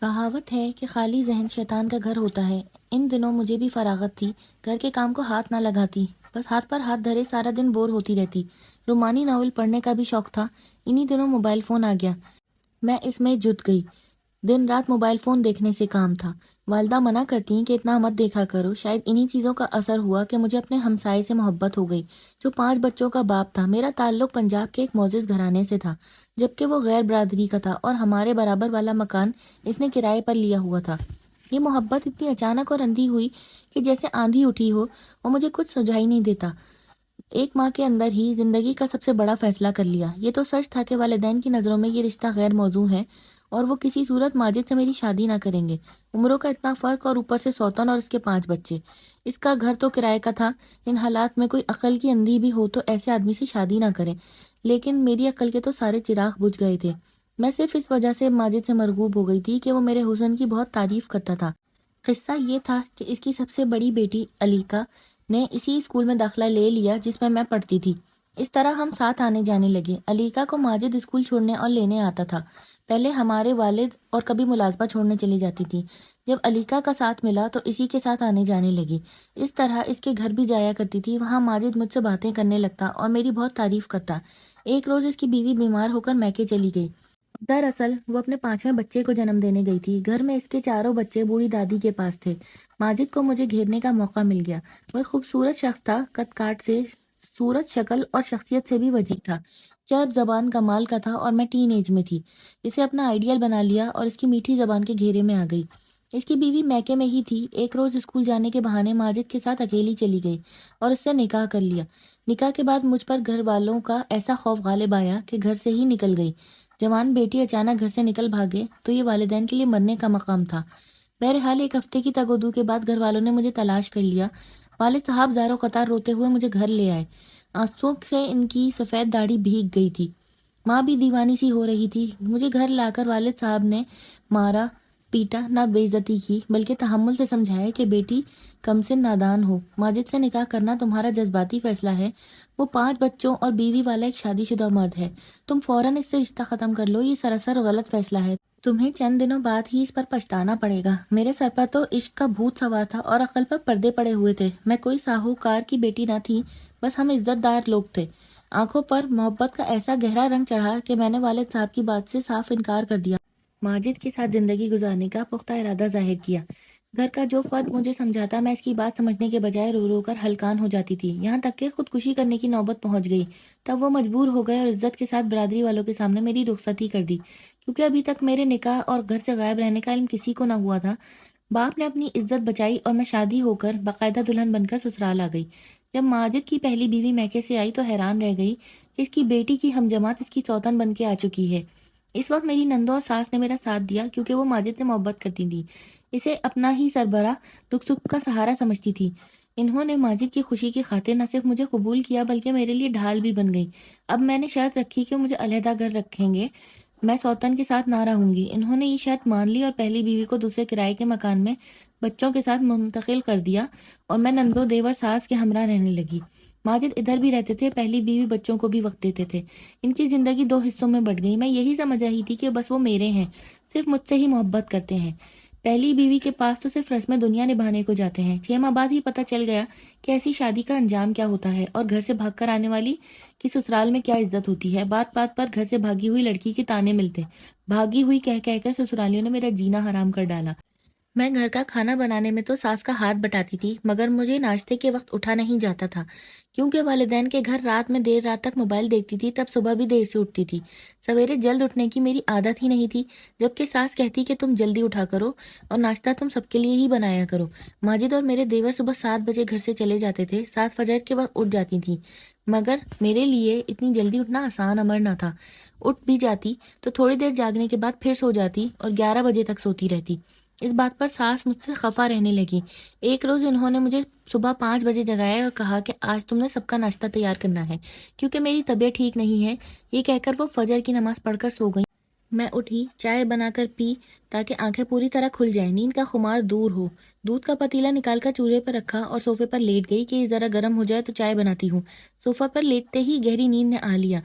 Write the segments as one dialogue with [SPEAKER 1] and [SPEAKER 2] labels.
[SPEAKER 1] کہاوت ہے کہ خالی ذہن شیطان کا گھر ہوتا ہے۔ ان دنوں مجھے بھی فراغت تھی، گھر کے کام کو ہاتھ نہ لگاتی، بس ہاتھ پر ہاتھ دھرے سارا دن بور ہوتی رہتی۔ رومانی ناول پڑھنے کا بھی شوق تھا، انہی دنوں موبائل فون آ گیا، میں اس میں جت گئی۔ دن رات موبائل فون دیکھنے سے کام تھا۔ والدہ منع کرتی کہ اتنا مت دیکھا کرو، شاید انہی چیزوں کا اثر ہوا کہ مجھے اپنے ہمسائے سے محبت ہو گئی، جو 5 بچوں کا باپ تھا۔ میرا تعلق پنجاب کے ایک معزز گھرانے سے تھا، جبکہ وہ غیر برادری کا تھا اور ہمارے برابر والا مکان اس نے کرائے پر لیا ہوا تھا۔ یہ محبت اتنی اچانک اور اندھی ہوئی کہ جیسے آندھی اٹھی ہو، اور مجھے کچھ سجھائی نہیں دیتا۔ ایک ماہ کے اندر ہی زندگی کا سب سے بڑا فیصلہ کر لیا۔ یہ تو سچ تھا کہ والدین کی نظروں میں یہ رشتہ غیر موزوں ہے اور وہ کسی صورت ماجد سے میری شادی نہ کریں گے۔ عمروں کا اتنا فرق اور اوپر سے سوتن اور اس کے 5 بچے۔ اس کا گھر تو کرائے کا تھا۔ ان حالات میں کوئی عقل کی اندھی بھی ہو تو ایسے آدمی سے شادی نہ کرے، لیکن میری عقل کے تو سارے چراغ بجھ گئے تھے۔ میں صرف اس وجہ سے ماجد سے مرغوب ہو گئی تھی کہ وہ میرے حسن کی بہت تعریف کرتا تھا۔ قصہ یہ تھا کہ اس کی سب سے بڑی بیٹی علیقہ نے اسی اسکول میں داخلہ لے لیا جس میں پڑھتی تھی۔ اس طرح ہم ساتھ آنے جانے لگے۔ علیقہ کو ماجد اسکول چھوڑنے اور لینے آتا تھا۔ پہلے ہمارے والد اور کبھی ملازمہ چھوڑنے چلی جاتی تھی۔ جب علیقہ کا ساتھ ملا تو اسی کے ساتھ آنے جانے لگی۔ اس طرح اس کے گھر بھی جایا کرتی تھی۔ وہاں ماجد مجھ سے باتیں کرنے لگتا اور میری بہت تعریف کرتا۔ ایک روز اس کی بیوی بیمار ہو کر میکے چلی گئی۔ دراصل وہ اپنے 5ویں بچے کو جنم دینے گئی تھی۔ گھر میں اس کے چاروں بچے بوڑھی دادی کے پاس تھے۔ ماجد کو مجھے گھیرنے کا موقع مل گیا۔ وہ ایک خوبصورت شخص تھا، قد کاٹ سے، صورت شکل اور شخصیت سے بھی وجیح تھا۔ چرب زبان کمال کا تھا اور میں ٹین ایج میں تھی۔ اسے اپنا آئیڈیل بنا لیا اور اس کی میٹھی زبان کے گھیرے میں آ گئی۔ اس کی بیوی میکے میں ہی تھی۔ ایک روز اسکول جانے کے بہانے ماجد کے ساتھ اکیلی چلی گئی اور اس سے نکاح کر لیا۔ نکاح کے بعد مجھ پر گھر والوں کا ایسا خوف غالب آیا کہ گھر سے ہی نکل گئی۔ جوان بیٹی اچانک گھر سے نکل بھاگے تو یہ والدین کے لیے مرنے کا مقام تھا۔ بہرحال ایک ہفتے کی تگ و دو کے بعد گھر والوں نے مجھے تلاش کر لیا۔ والد صاحب زاروں قطار روتے ہوئے مجھے گھر لے آئے۔ آنسوؤں سے ان کی سفید داڑھی بھیگ گئی تھی۔ ماں بھی دیوانی سی ہو رہی تھی۔ مجھے گھر لا کر والد صاحب نے مارا پیٹا نہ بے عزتی کی، بلکہ تحمل سے سمجھایا کہ بیٹی کم سے نادان ہو، ماجد سے نکاح کرنا تمہارا جذباتی فیصلہ ہے، وہ 5 بچوں اور بیوی والا ایک شادی شدہ مرد ہے، تم فوراً اس سے رشتہ ختم کر لو، یہ سراسر غلط فیصلہ ہے، تمہیں چند دنوں بعد ہی اس پر پچھتانا پڑے گا۔ میرے سر پر تو عشق کا بھوت سوار تھا اور عقل پر پردے پڑے ہوئے تھے۔ میں کوئی ساہوکار کی بیٹی نہ تھی، بس ہم عزت دار لوگ تھے۔ آنکھوں پر محبت کا ایسا گہرا رنگ چڑھا کہ میں نے والد صاحب کی بات سے صاف انکار کر دیا۔ ماجد کے ساتھ زندگی گزارنے کا پختہ ارادہ ظاہر کیا۔ گھر کا جو فرد مجھے سمجھاتا میں اس کی بات سمجھنے کے بجائے رو رو کر ہلکان ہو جاتی تھی، یہاں تک کہ خودکشی کرنے کی نوبت پہنچ گئی۔ تب وہ مجبور ہو گئے اور عزت کے ساتھ برادری والوں کے سامنے میری رخصتی کر دی، کیونکہ ابھی تک میرے نکاح اور گھر سے غائب رہنے کا علم کسی کو نہ ہوا تھا۔ باپ نے اپنی عزت بچائی اور میں شادی ہو کر باقاعدہ دلہن بن کر سسرال آ گئی۔ جب ماجد کی پہلی بیوی میکے سے آئی تو حیران رہ گئی کہ اس کی بیٹی کی ہمجماعت اس کی سوتن بن کے آ چکی ہے۔ اس وقت میری نندوں اور ساس نے میرا ساتھ دیا، کیونکہ وہ ماجد سے محبت کرتی تھی، اسے اپنا ہی سربراہ دکھ سکھ کا سہارا سمجھتی تھی۔ انہوں نے ماجد کی خوشی کی خاطر نہ صرف مجھے قبول کیا بلکہ میرے لیے ڈھال بھی بن گئی۔ اب میں نے شرط رکھی کہ مجھے علیحدہ گھر رکھیں گے، میں سوتن کے ساتھ نہ رہوں گی۔ انہوں نے یہ شرط مان لی اور پہلی بیوی کو دوسرے کرائے کے مکان میں بچوں کے ساتھ منتقل کر دیا اور میں نندوں دیور ساس کے ہمراہ رہنے لگی۔ ماجد ادھر بھی رہتے تھے، پہلی بیوی بچوں کو بھی وقت دیتے تھے۔ ان کی زندگی 2 حصوں میں بٹ گئی۔ میں یہی سمجھ رہی تھی کہ بس وہ میرے ہیں، صرف مجھ سے ہی محبت کرتے ہیں۔ پہلی بیوی کے پاس تو صرف رسم دنیا نبھانے کو جاتے ہیں۔ 6 ماہ بعد ہی پتہ چل گیا کہ ایسی شادی کا انجام کیا ہوتا ہے اور گھر سے بھاگ کر آنے والی کی سسرال میں کیا عزت ہوتی ہے۔ بات بات پر گھر سے بھاگی ہوئی لڑکی کے تانے ملتے، بھاگی ہوئی کہہ کہہ کر سسرالیوں نے میرا جینا حرام کر ڈالا۔ میں گھر کا کھانا بنانے میں تو ساس کا ہاتھ بٹاتی تھی، مگر مجھے ناشتے کے وقت اٹھا نہیں جاتا تھا، کیونکہ والدین کے گھر رات میں دیر رات تک موبائل دیکھتی تھی، تب صبح بھی دیر سے اٹھتی تھی۔ سویرے جلد اٹھنے کی میری عادت ہی نہیں تھی، جبکہ ساس کہتی کہ تم جلدی اٹھا کرو اور ناشتہ تم سب کے لیے ہی بنایا کرو۔ ماجد اور میرے دیور صبح 7 بجے گھر سے چلے جاتے تھے، ساس فجر کے وقت اٹھ جاتی تھی، مگر میرے لیے اتنی جلدی اٹھنا آسان امر نہ تھا۔ اٹھ بھی جاتی تو تھوڑی دیر جاگنے کے بعد پھر سو جاتی اور 11 بجے تک سوتی رہتی۔ اس بات پر ساس مجھ سے خفا رہنے لگی۔ ایک روز انہوں نے مجھے صبح 5 بجے جگایا اور کہا کہ آج تم نے سب کا ناشتہ تیار کرنا ہے، کیونکہ میری طبیعت ٹھیک نہیں ہے۔ یہ کہہ کر وہ فجر کی نماز پڑھ کر سو گئی۔ میں اٹھی، چائے بنا کر پی تاکہ آنکھیں پوری طرح کھل جائیں، نیند کا خمار دور ہو۔ دودھ کا پتیلا نکال کر چولہے پر رکھا اور صوفے پر لیٹ گئی کہ یہ ذرا گرم ہو جائے تو چائے بناتی ہوں۔ صوفہ پر لیٹتے ہی گہری نیند نے آ لیا۔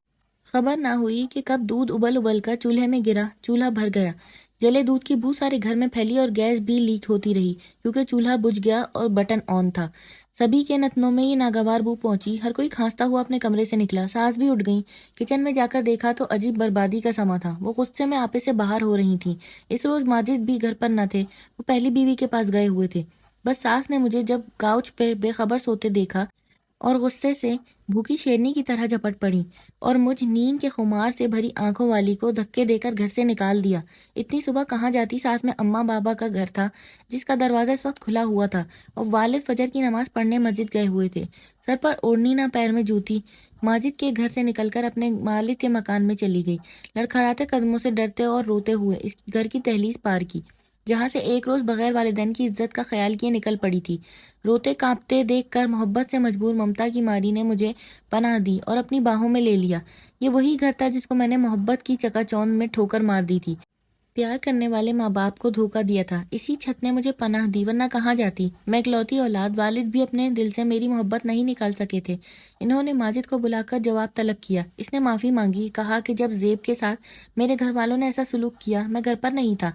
[SPEAKER 1] خبر نہ ہوئی کہ کب دودھ ابل ابل کر چولہے میں گرا، چولہا بھر گیا۔ जले दूध की बू सारे घर में फैली और गैस भी लीक होती रही क्योंकि चूल्हा बुझ गया और बटन ऑन था। सभी के नथनों में ये नागवार बू पहुंची। हर कोई खांसता हुआ अपने कमरे से निकला। सास भी उठ गई। किचन में जाकर देखा तो अजीब बर्बादी का समा था। वो गुस्से में आपे से बाहर हो रही थी। इस रोज माजिद भी घर पर न थे। वो पहली बीवी के पास गए हुए थे। बस सास ने मुझे जब काउच पे बेखबर सोते देखा और गुस्से से भूखी शेरनी की तरह झपट पड़ी और मुझ नींद के खुमार से भरी आंखों वाली को धक्के देकर घर से निकाल दिया। इतनी सुबह कहाँ जाती। साथ में अम्मा बाबा का घर था जिसका दरवाजा इस वक्त खुला हुआ था और वालिद फजर की नमाज पढ़ने मस्जिद गए हुए थे। सर पर ओढ़नी ना पैर में जूती माजिद के घर से निकलकर अपने मालिक के मकान में चली गई। लड़खड़ाते कदमों से डरते और रोते हुए इस घर की दहलीज पार की जहाँ से एक रोज बगैर वालिदैन की इज्जत का ख्याल किए निकल पड़ी थी। रोते कांपते देखकर मोहब्बत से मजबूर ममता की मारी ने मुझे पनाह दी और अपनी बाहों में ले लिया। ये वही घर था जिसको मैंने मोहब्बत की चकाचौंध में ठोकर मार दी थी। प्यार करने वाले माँ बाप को धोखा दिया था। इसी छत ने मुझे पनाह दी, वरना कहाँ जाती। मैं इकलौती औलाद, वालिद भी अपने दिल से मेरी मोहब्बत नहीं निकाल सके थे। इन्होंने माजिद को बुलाकर जवाब तलब किया। इसने माफी मांगी, कहा कि जब जेब के साथ मेरे घर वालों ने ऐसा सलूक किया, मैं घर पर नहीं था।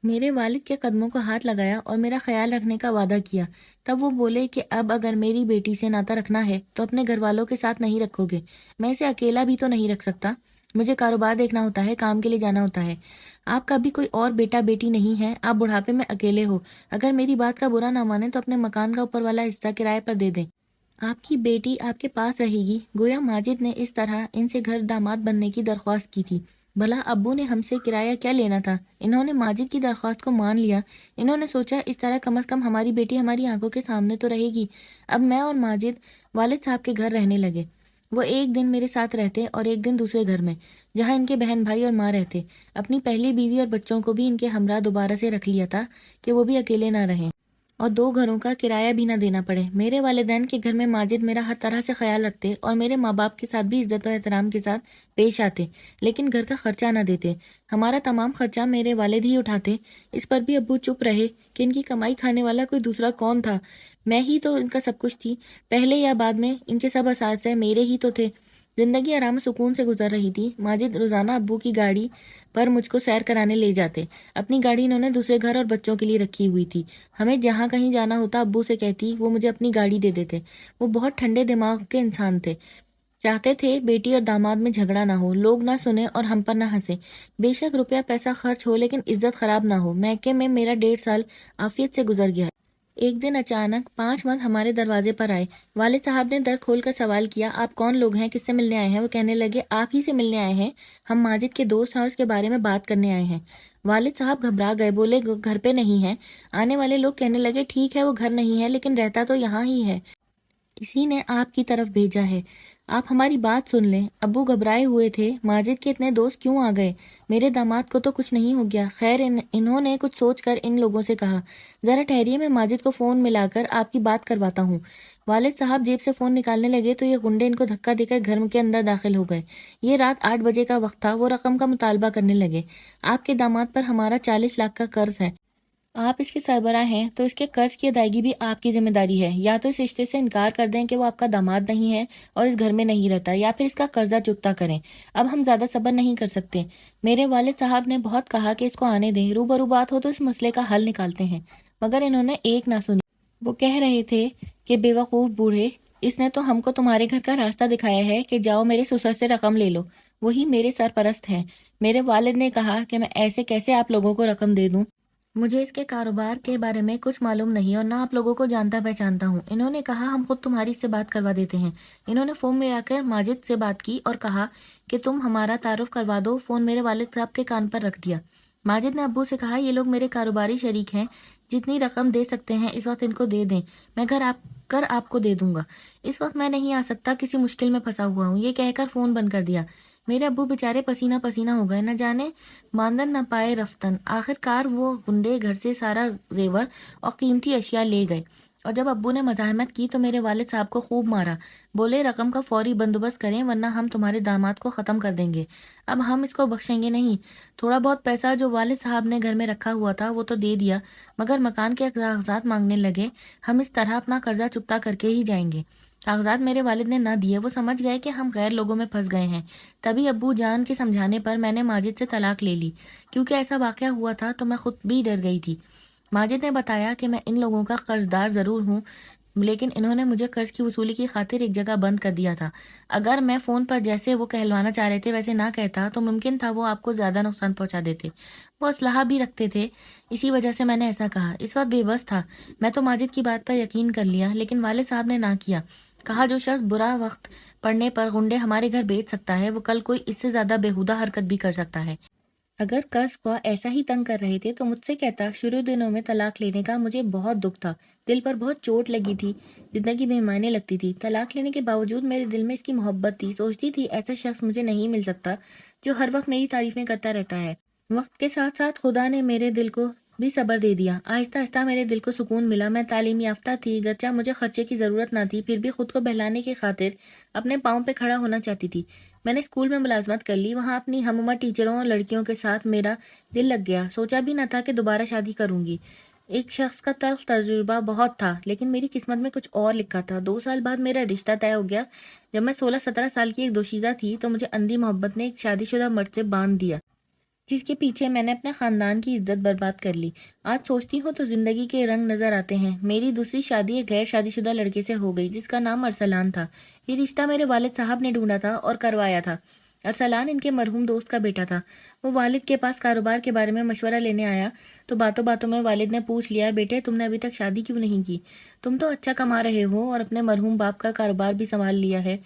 [SPEAKER 1] मेरे वालिद के कदमों को हाथ लगाया और मेरा ख्याल रखने का वादा किया। तब वो बोले कि अब अगर मेरी बेटी से नाता रखना है तो अपने घर वालों के साथ नहीं रखोगे। मैं इसे अकेला भी तो नहीं रख सकता। मुझे कारोबार देखना होता है, काम के लिए जाना होता है। आपका भी कोई और बेटा बेटी नहीं है। आप बुढ़ापे में अकेले हो। अगर मेरी बात का बुरा ना माने तो अपने मकान का ऊपर वाला हिस्सा किराए पर दे दें। आपकी बेटी आपके पास रहेगी। गोया माजिद ने इस तरह इनसे घर दामाद बनने की दरख्वास्त की थी। भला अब्बू ने हमसे किराया क्या लेना था। इन्होंने माजिद की दरख्वास्त को मान लिया। इन्होंने सोचा इस तरह कम से कम हमारी बेटी हमारी आंखों के सामने तो रहेगी। अब मैं और माजिद वालिद साहब के घर रहने लगे। वो एक दिन मेरे साथ रहते और एक दिन दूसरे घर में जहाँ इनके बहन भाई और माँ रहते। अपनी पहली बीवी और बच्चों को भी इनके हमरा दोबारा से रख लिया था कि वो भी अकेले ना रहें और दो घरों का किराया भी ना देना पड़े। मेरे वालिदैन के घर में माजिद मेरा हर तरह से ख्याल रखते और मेरे माँ बाप के साथ भी इज्जत और एहतराम के साथ पेश आते, लेकिन घर का खर्चा ना देते। हमारा तमाम खर्चा मेरे वालिद ही उठाते। इस पर भी अब्बू चुप रहे कि इनकी कमाई खाने वाला कोई दूसरा कौन था। मैं ही तो इनका सब कुछ थी। पहले या बाद में इनके सब असासे मेरे ही तो थे। जिंदगी आराम सुकून से गुजर रही थी। माजिद रोजाना अब्बू की गाड़ी पर मुझको सैर कराने ले जाते। अपनी गाड़ी इन्होंने दूसरे घर और बच्चों के लिए रखी हुई थी। हमें जहाँ कहीं जाना होता अब्बू से कहती, वो मुझे अपनी गाड़ी दे देते। वो बहुत ठंडे दिमाग के इंसान थे। चाहते थे बेटी और दामाद में झगड़ा ना हो, लोग ना सुने और हम पर ना हंसे। बेशक रुपया पैसा खर्च हो लेकिन इज्जत खराब ना हो। मैके में मेरा 1.5 साल आफियत से गुजर गया। एक दिन अचानक 5 मर्द हमारे दरवाजे पर आए। वालिद साहब ने दर खोलकर सवाल किया, आप कौन लोग हैं, किससे मिलने आए हैं। वो कहने लगे, आप ही से मिलने आए हैं। हम माजिद के दोस्त हैं और उसके बारे में बात करने आए हैं। वालिद साहब घबरा गए, बोले घर पे नहीं है। आने वाले लोग कहने लगे, ठीक है वो घर नहीं है लेकिन रहता तो यहाँ ही है। इसी ने आपकी तरफ भेजा है। आप हमारी बात सुन लें। अब्बू घबराए हुए थे। माजिद के इतने दोस्त क्यों आ गए। मेरे दामाद को तो कुछ नहीं हो गया। खैर इन्होंने कुछ सोचकर इन लोगों से कहा, जरा ठहरिए, मैं माजिद को फोन मिलाकर आपकी बात करवाता हूँ। वालिद साहब जेब से फोन निकालने लगे तो ये गुंडे इनको धक्का देकर घर के अंदर दाखिल हो गए। ये रात 8 बजे का वक्त था। वो रकम का मुतालबा करने लगे। आपके दामाद पर हमारा 40 लाख का कर्ज है। आप इसके सरबराह हैं तो इसके कर्ज की अदायगी भी आपकी जिम्मेदारी है। या तो इस रिश्ते से इनकार कर दें कि वो आपका दामाद नहीं है और इस घर में नहीं रहता, या फिर इसका कर्जा चुकता करें। अब हम ज्यादा सब्र नहीं कर सकते। मेरे वालिद साहब ने बहुत कहा कि इसको आने दें, रूबरू बात हो तो इस मसले का हल निकालते हैं, मगर इन्होंने एक ना सुनी। वो कह रहे थे कि बेवकूफ बूढ़े, इसने तो हमको तुम्हारे घर का रास्ता दिखाया है कि जाओ मेरे ससुर से रकम ले लो, वही मेरे सरपरस्त हैं। मेरे वालिद ने कहा कि मैं ऐसे कैसे आप लोगों को रकम दे दूं। मुझे इसके कारोबार के बारे में कुछ मालूम नहीं और ना आप लोगों को जानता पहचानता हूँ। इन्होंने कहा हम खुद तुम्हारी से बात करवा देते हैं। इन्होंने फोन में आकर माजिद से बात की और कहा कि तुम हमारा तारुफ करवा दो। फोन मेरे वालिद साहब के कान पर रख दिया। माजिद ने अब्बू से कहा, ये लोग मेरे कारोबारी शरीक हैं, जितनी रकम दे सकते हैं इस वक्त इनको दे दें, मैं घर आकर आपको दे दूंगा। इस वक्त मैं नहीं आ सकता, किसी मुश्किल में फंसा हुआ हूँ। ये कहकर फोन बंद कर दिया। मेरे अब्बू बेचारे पसीना पसीना हो गए। न जाने मानदन न पाए रफ्तन। आखिरकार वो गुंडे घर से सारा जेवर और कीमती अशिया ले गए और जब अब्बू ने मज़ाहमत की तो मेरे वालिद साहब को खूब मारा। बोले रकम का फौरी बंदोबस्त करें वरना हम तुम्हारे दामाद को ख़त्म कर देंगे। अब हम इसको बख्शेंगे नहीं। थोड़ा बहुत पैसा जो वालिद साहब ने घर में रखा हुआ था वो तो दे दिया, मगर मकान के कागजात मांगने लगे। हम इस तरह अपना कर्जा चुकता करके ही जाएंगे। कागजात मेरे वालिद ने ना दिए। वो समझ गए कि हम गैर लोगों में फंस गए हैं। तभी अब्बू जान के समझाने पर मैंने माजिद से तलाक ले ली। क्योंकि ऐसा वाकया हुआ था तो मैं खुद भी डर गई थी। माजिद ने बताया कि मैं इन लोगों का कर्जदार जरूर हूँ, लेकिन इन्होंने मुझे कर्ज की वसूली की खातिर एक जगह बंद कर दिया था। अगर मैं फोन पर जैसे वो कहलवाना चाह रहे थे वैसे ना कहता तो मुमकिन था वो आपको ज्यादा नुकसान पहुंचा देते। वो असलहा भी रखते थे, इसी वजह से मैंने ऐसा कहा। इस वक्त बेबस था। मैं तो माजिद की बात पर यकीन कर लिया, लेकिन वालिद साहब ने ना किया। कहा जो शख्स बुरा वक्त पड़ने पर गुंडे हमारे घर बेच सकता है, वो कल कोई इससे ज्यादा बेहुदा हरकत भी कर सकता है। अगर कर्ज को ऐसा ही तंग कर रहे थे तो मुझसे कहता। शुरू दिनों में तलाक लेने का मुझे बहुत दुख था। दिल पर बहुत चोट लगी थी। जिंदगी बेमायने लगती थी। तलाक लेने के बावजूद मेरे दिल में इसकी मोहब्बत थी। सोचती थी ऐसा शख्स मुझे नहीं मिल सकता जो हर वक्त मेरी तारीफें करता रहता है। वक्त के साथ साथ खुदा ने मेरे दिल को भी सब्र दे दिया। आहिस्ता आहिस्ता मेरे दिल को सुकून मिला। मैं तालीम याफ्ता थी, गरचा मुझे खर्चे की जरूरत ना थी, फिर भी खुद को बहलाने की खातिर अपने पाँव पे खड़ा होना चाहती थी। मैंने स्कूल में मुलाजमत कर ली। वहाँ अपनी हमउम्र टीचरों और लड़कियों के साथ मेरा दिल लग गया। सोचा भी न था कि दोबारा शादी करूंगी। एक शख्स का तल्ख तजुर्बा बहुत था, लेकिन मेरी किस्मत में कुछ और लिखा था। 2 साल बाद मेरा रिश्ता तय हो गया। जब मैं 16-17 साल की एक दोशीज़ा थी तो मुझे अंधी मोहब्बत ने एक शादीशुदा मर्द से बांध दिया, जिसके पीछे मैंने अपने खानदान की इज्जत बर्बाद कर ली। आज सोचती हूँ तो जिंदगी के रंग नजर आते हैं। मेरी दूसरी शादी एक गैर शादीशुदा लड़के से हो गई जिसका नाम अरसलान था। ये रिश्ता मेरे वालिद साहब ने ढूंढा था और करवाया था। अरसलान इनके मरहूम दोस्त का बेटा था। वो वालिद के पास कारोबार के बारे में मशवरा लेने आया तो बातों बातों में वालिद ने पूछ लिया, बेटे तुमने अभी तक शादी क्यों नहीं की? तुम तो अच्छा कमा रहे हो और अपने मरहूम बाप का कारोबार भी संभाल लिया है।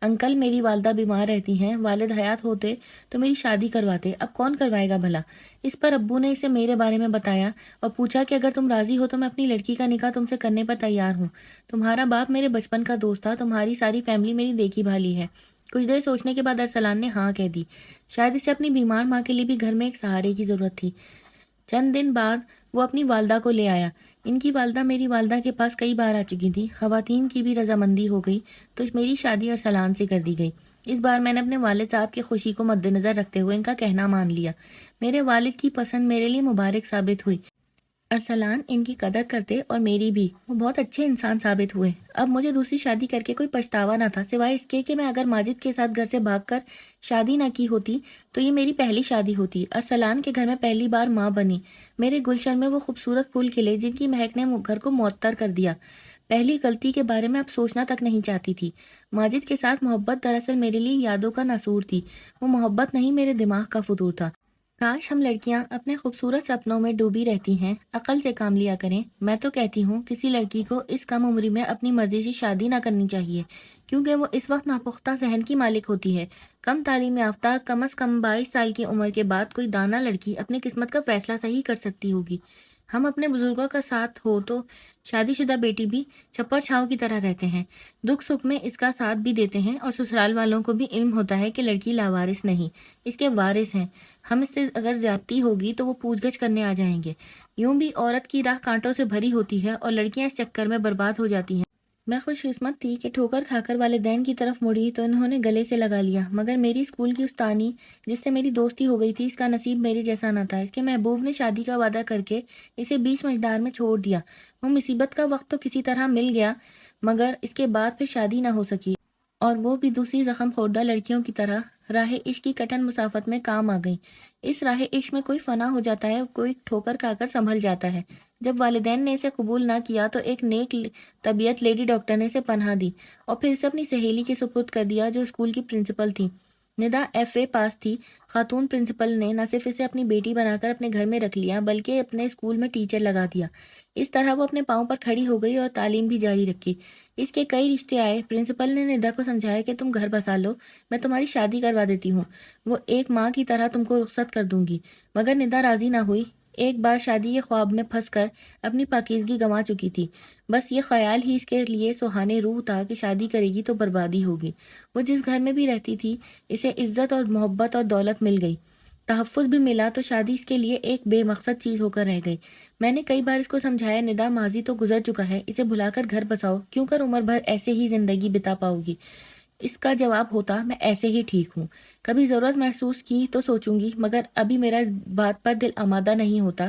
[SPEAKER 1] अंकल, मेरी वालदा बीमार रहती हैं। वालिद हयात होते तो मेरी शादी करवाते, अब कौन करवाएगा भला? इस पर अब्बू ने इसे मेरे बारे में बताया और पूछा कि अगर तुम राजी हो तो मैं अपनी लड़की का निकाह तुमसे करने पर तैयार हूँ। तुम्हारा बाप मेरे बचपन का दोस्त था। तुम्हारी सारी फैमिली मेरी देखी भाली है। कुछ देर सोचने के बाद अरसलान ने हाँ कह दी। शायद इसे अपनी बीमार माँ के लिए भी घर में एक सहारे की जरूरत थी। चंद दिन बाद वो अपनी वालदा को ले आया। इनकी वालदा मेरी वालदा के पास कई बार आ चुकी थी। खवातीन की भी रजामंदी हो गई तो मेरी शादी अरसलान से कर दी गई। इस बार मैंने अपने वालिद साहब की खुशी को मद्देनजर रखते हुए इनका कहना मान लिया। मेरे वालिद की पसंद मेरे लिए मुबारक साबित हुई। अरसलान इनकी कदर करते और मेरी भी। वो बहुत अच्छे इंसान साबित हुए। अब मुझे दूसरी शादी करके कोई पछतावा ना था, सिवाय इसके कि मैं अगर माजिद के साथ घर से भागकर शादी ना की होती तो ये मेरी पहली शादी होती। अरसलान के घर में पहली बार माँ बनी। मेरे गुलशन में वो खूबसूरत फूल खिले जिनकी महक ने घर को मुअत्तर कर दिया। पहली गलती के बारे में अब सोचना तक नहीं चाहती थी। माजिद के साथ मोहब्बत दरअसल मेरे लिए यादों का नासूर थी। वो मोहब्बत नहीं, मेरे दिमाग का फतूर था। काश हम लड़कियां अपने खूबसूरत सपनों में डूबी रहती हैं, अकल से काम लिया करें। मैं तो कहती हूँ किसी लड़की को इस कम उम्र में अपनी मर्जी से शादी ना करनी चाहिए, क्योंकि वो इस वक्त नापुख्ता जहन की मालिक होती है। कम तालीम याफ्ता कम से कम 22 साल की उम्र के बाद कोई दाना लड़की अपनी किस्मत का फैसला सही कर सकती होगी। हम अपने बुजुर्गों का साथ हो तो शादीशुदा बेटी भी छप्पर छांव की तरह रहते हैं, दुख सुख में इसका साथ भी देते हैं और ससुराल वालों को भी इल्म होता है कि लड़की लावारिस नहीं, इसके वारिस हैं। हम इससे अगर ज्यादती होगी तो वो पूछगछ करने आ जाएंगे। यूं भी औरत की राह कांटों से भरी होती है और लड़कियां इस चक्कर में बर्बाद हो जाती हैं। मैं खुशकिस्मत थी कि ठोकर खाकर वालिदैन की तरफ मुड़ी तो इन्होंने गले से लगा लिया, मगर मेरी स्कूल की उस्तानी जिससे मेरी दोस्ती हो गई थी, इसका नसीब मेरे जैसा न था। इसके महबूब ने शादी का वादा करके इसे बीच मझधार में छोड़ दिया। वो मुसीबत का वक्त तो किसी तरह मिल गया, मगर इसके बाद फिर शादी न हो सकी और वो भी दूसरी जख्म खोरदा लड़कियों की तरह राह इश्क की कठिन मुसाफत में काम आ गई। इस राह इश्क में कोई फना हो जाता है, कोई ठोकर खाकर संभल जाता है। जब वालिदैन ने इसे कबूल ना किया तो एक नेक तबीयत लेडी डॉक्टर ने इसे पनाह दी और फिर इसे अपनी सहेली के सुपुर्द कर दिया जो स्कूल की प्रिंसिपल थी। निदा FA पास थी। खातून प्रिंसिपल ने न सिर्फ इसे अपनी बेटी बनाकर अपने घर में रख लिया बल्कि अपने स्कूल में टीचर लगा दिया। इस तरह वो अपने पाँव पर खड़ी हो गई और तालीम भी जारी रखी। इसके कई रिश्ते आए। प्रिंसिपल ने निदा को समझाया कि तुम घर बसा लो, मैं तुम्हारी शादी करवा देती हूँ, वो एक माँ की तरह तुमको रुखसत कर दूंगी। मगर निदा राजी ना हुई। एक बार शादी के ख्वाब में फंसकर अपनी पाकीज़गी गंवा चुकी थी। बस ये ख्याल ही इसके लिए सुहाने रूह था कि शादी करेगी तो बर्बादी होगी। वो जिस घर में भी रहती थी इसे इज्जत और मोहब्बत और दौलत मिल गई, तहफ़्फ़ुज़ भी मिला, तो शादी इसके लिए एक बेमकसद चीज़ होकर रह गई। मैंने कई बार इसको समझाया, निदा माजी तो गुजर चुका है, इसे भुलाकर घर बसाओ, क्यों कर उम्र भर ऐसे ही जिंदगी बिता पाओगी। اس کا جواب ہوتا میں ایسے ہی ٹھیک ہوں، کبھی ضرورت محسوس کی تو سوچوں گی، مگر ابھی میرا بات پر دل آمادہ نہیں ہوتا،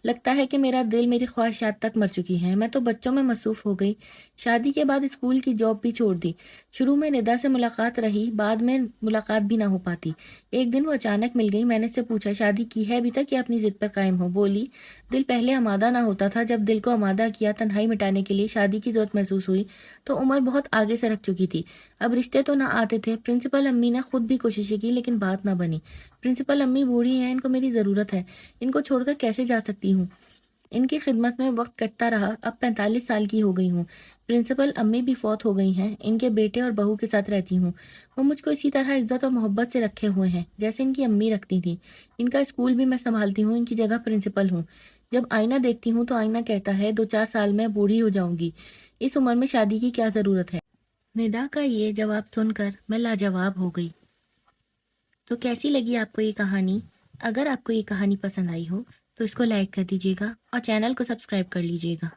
[SPEAKER 1] لگتا ہے کہ میرا دل میری خواہشات تک مر چکی ہے، میں تو بچوں میں مصروف ہو گئی، شادی کے بعد اسکول کی جاب بھی چھوڑ دی، شروع میں ندا سے ملاقات رہی، بعد میں ملاقات بھی نہ ہو پاتی، ایک دن وہ اچانک مل گئی، میں نے اس سے پوچھا شادی کی ہے ابھی تک یا اپنی ضد پر قائم ہو؟ بولی دل پہلے آمادہ نہ ہوتا تھا، جب دل کو آمادہ کیا تنہائی مٹانے کے لیے شادی کی ضرورت محسوس ہوئی تو عمر بہت آگے سے رکھ چکی تھی، اب رشتے تو نہ آتے تھے، پرنسپل امی نے خود بھی کوششیں کی لیکن بات نہ بنی، پرنسپل امی بوڑھی ہیں، ان کو میری ضرورت ہے، ان کو چھوڑ کر کیسے جا سکتی ہوں، ان کی خدمت میں وقت کٹتا رہا، اب 45 سال کی ہو گئی ہوں، پرنسپل امی بھی فوت ہو گئی ہیں، ان کے بیٹے اور بہو کے ساتھ رہتی ہوں، وہ مجھ کو اسی طرح عزت اور محبت سے رکھے ہوئے ہیں جیسے ان کی امی رکھتی تھی، ان کا اسکول بھی میں سنبھالتی ہوں، ان کی جگہ پرنسپل ہوں، جب آئینہ دیکھتی ہوں تو آئینہ کہتا ہے 2-4 سال میں بوڑھی ہو جاؤں گی، اس عمر میں شادی کی کیا ضرورت ہے؟ ندا کا یہ جواب سن کر میں لاجواب ہو گئی۔ تو کیسی لگی آپ کو یہ کہانی؟ اگر آپ کو یہ کہانی پسند آئی ہو تو اس کو لائک کر دیجیے گا اور چینل کو سبسکرائب کر لیجیے گا۔